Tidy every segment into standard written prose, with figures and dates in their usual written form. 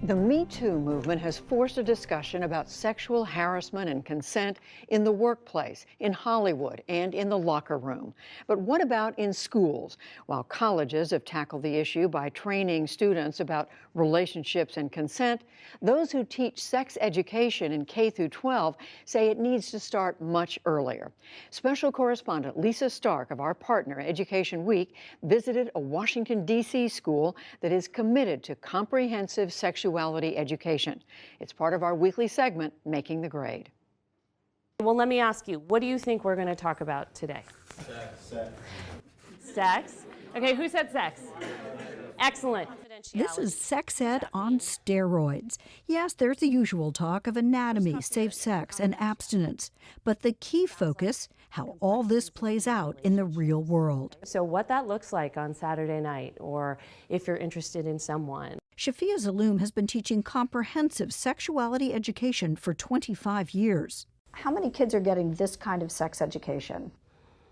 The Me Too movement has forced a discussion about sexual harassment and consent in the workplace, in Hollywood, and in the locker room. But what about in schools? While colleges have tackled the issue by training students about relationships and consent, those who teach sex education in K through 12 say it needs to start much earlier. Special correspondent Lisa Stark of our partner Education Week visited a Washington, D.C. school that is committed to comprehensive sexuality education. It's part of our weekly segment, Making the Grade. Well, let me ask you, what do you think we're going to talk about today? Sex. Sex? Okay, who said sex? Excellent. This is sex ed on steroids. Yes, there's the usual talk of anatomy, safe sex, and abstinence. But the key focus, how all this plays out in the real world. So what that looks like on Saturday night, or if you're interested in someone. Shafia Zaloom has been teaching comprehensive sexuality education for 25 years. How many kids are getting this kind of sex education?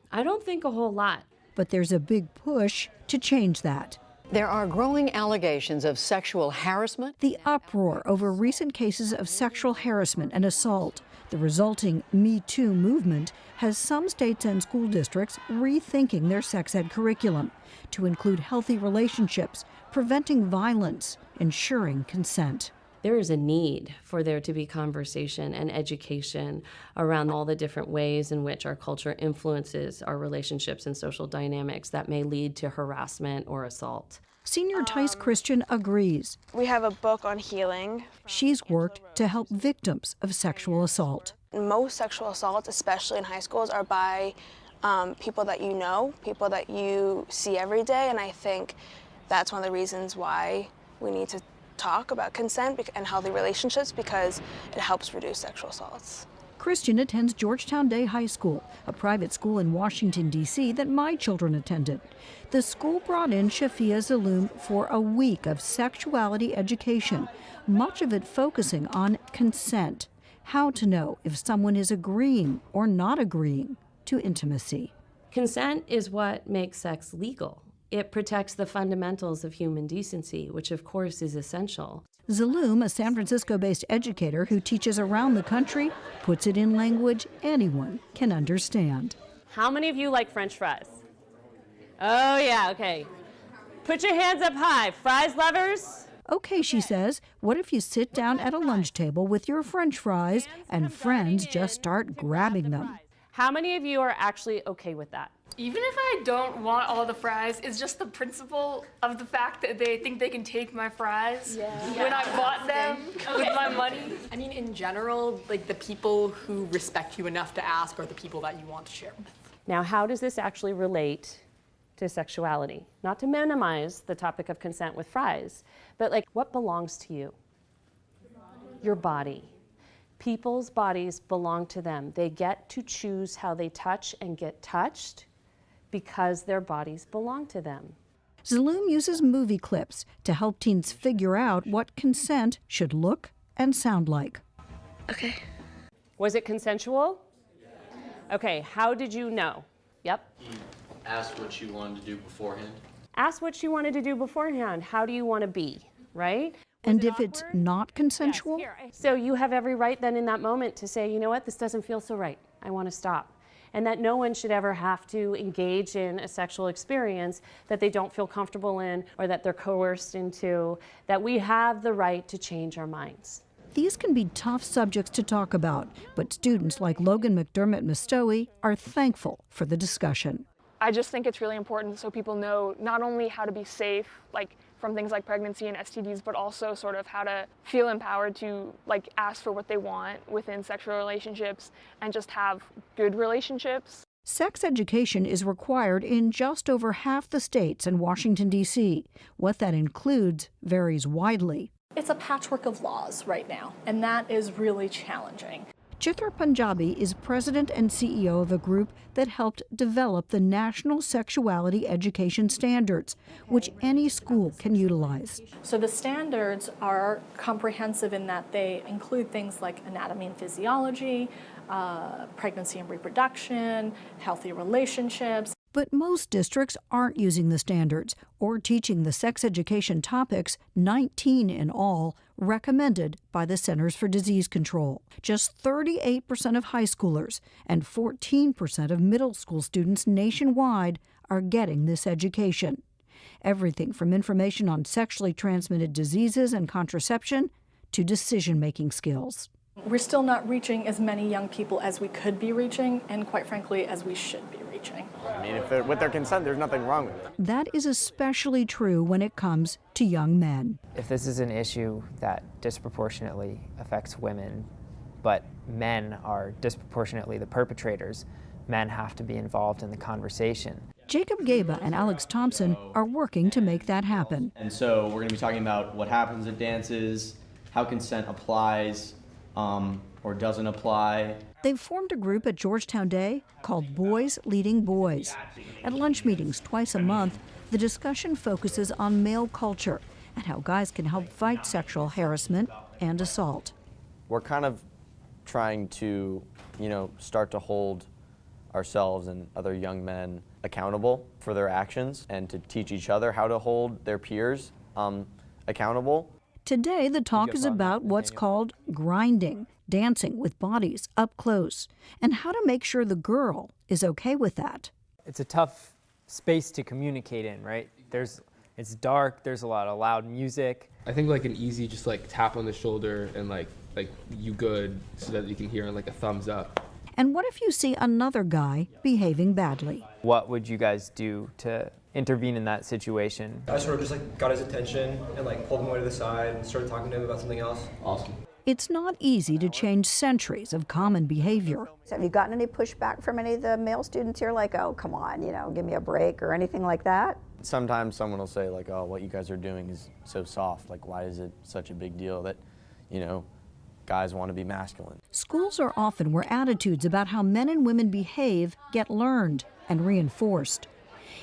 I don't think a whole lot. But there's a big push to change that. There are growing allegations of sexual harassment. The uproar over recent cases of sexual harassment and assault, the resulting Me Too movement, has some states and school districts rethinking their sex ed curriculum to include healthy relationships, preventing violence, ensuring consent. There is a need for there to be conversation and education around all the different ways in which our culture influences our relationships and social dynamics that may lead to harassment or assault. Senior Tyce Christian agrees. We have a book on healing. She's worked to help victims of sexual assault. Most sexual assaults, especially in high schools, are by people that you know, people that you see every day, and I think that's one of the reasons why we need to talk about consent and healthy relationships, because it helps reduce sexual assaults. Christian attends Georgetown Day High School, a private school in Washington, D.C. that my children attended. The school brought in Shafia Zaloom for a week of sexuality education, much of it focusing on consent, how to know if someone is agreeing or not agreeing to intimacy. Consent is what makes sex legal. It protects the fundamentals of human decency, which of course is essential. Zaloom, a San Francisco-based educator who teaches around the country, puts it in language anyone can understand. How many of you like French fries? Oh yeah, okay. Put your hands up high. Fries lovers? Okay, she says, what if you sit down at a lunch table with your French fries and friends just start grabbing them? How many of you are actually okay with that? Even if I don't want all the fries, it's just the principle of the fact that they think they can take my fries when I bought them with my money. I mean, in general, like the people who respect you enough to ask are the people that you want to share with. Now, how does this actually relate to sexuality? Not to minimize the topic of consent with fries, but like what belongs to you? Your body. People's bodies belong to them. They get to choose how they touch and get touched because their bodies belong to them. Zaloom uses movie clips to help teens figure out what consent should look and sound like. Okay. Was it consensual? Okay, how did you know? Yep. You asked what you wanted to do beforehand. Ask what you wanted to do beforehand. How do you want to be, right? And if it's not consensual? So you have every right then in that moment to say, you know what, this doesn't feel so right. I want to stop. And that no one should ever have to engage in a sexual experience that they don't feel comfortable in or that they're coerced into, that we have the right to change our minds. These can be tough subjects to talk about, but students like Logan McDermott Mistoe are thankful for the discussion. I just think it's really important so people know not only how to be safe, like from things like pregnancy and STDs, but also sort of how to feel empowered to like ask for what they want within sexual relationships and just have good relationships. Sex education is required in just over half the states and Washington, D.C. What that includes varies widely. It's a patchwork of laws right now, and that is really challenging. Chitra Punjabi is president and CEO of a group that helped develop the National Sexuality Education Standards, which any school can utilize. So the standards are comprehensive in that they include things like anatomy and physiology, pregnancy and reproduction, healthy relationships. But most districts aren't using the standards or teaching the sex education topics, 19 in all, recommended by the Centers for Disease Control. Just 38% of high schoolers and 14% of middle school students nationwide are getting this education. Everything from information on sexually transmitted diseases and contraception to decision-making skills. We're still not reaching as many young people as we could be reaching, and quite frankly, as we should be reaching. I mean, if they're with their consent, there's nothing wrong with it. That is especially true when it comes to young men. If this is an issue that disproportionately affects women, but men are disproportionately the perpetrators, men have to be involved in the conversation. Jacob Gaba and Alex Thompson are working to make that happen. And so we're going to be talking about what happens at dances, how consent applies or doesn't apply. They've formed a group at Georgetown Day called Boys Leading Boys. At lunch meetings twice a month, the discussion focuses on male culture and how guys can help fight sexual harassment and assault. We're kind of trying to, start to hold ourselves and other young men accountable for their actions and to teach each other how to hold their peers accountable. Today, the talk is about what's called grinding, dancing with bodies up close, and how to make sure the girl is okay with that. It's a tough space to communicate in, right? It's dark, there's a lot of loud music. I think like an easy just like tap on the shoulder and like you good so that you can hear like a thumbs up. And what if you see another guy behaving badly? What would you guys do to intervene in that situation? I sort of just got his attention and pulled him away to the side and started talking to him about something else. Awesome. It's not easy to change centuries of common behavior. Have you gotten any pushback from any of the male students here, oh, come on, give me a break or anything like that? Sometimes someone will say oh, what you guys are doing is so soft. Why is it such a big deal that, guys want to be masculine? Schools are often where attitudes about how men and women behave get learned and reinforced.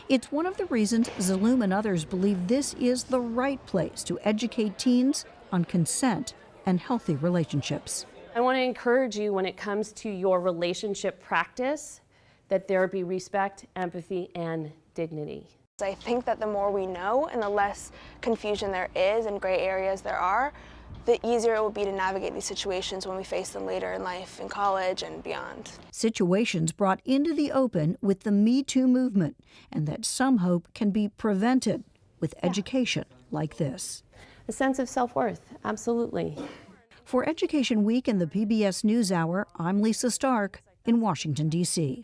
It's one of the reasons Zaloom and others believe this is the right place to educate teens on consent and healthy relationships. I want to encourage you when it comes to your relationship practice that there be respect, empathy, and dignity. I think that the more we know and the less confusion there is and gray areas there are, the easier it will be to navigate these situations when we face them later in life, in college and beyond. Situations brought into the open with the Me Too movement, and that some hope can be prevented with education like this. A sense of self-worth, absolutely. For Education Week and the PBS NewsHour, I'm Lisa Stark in Washington, D.C.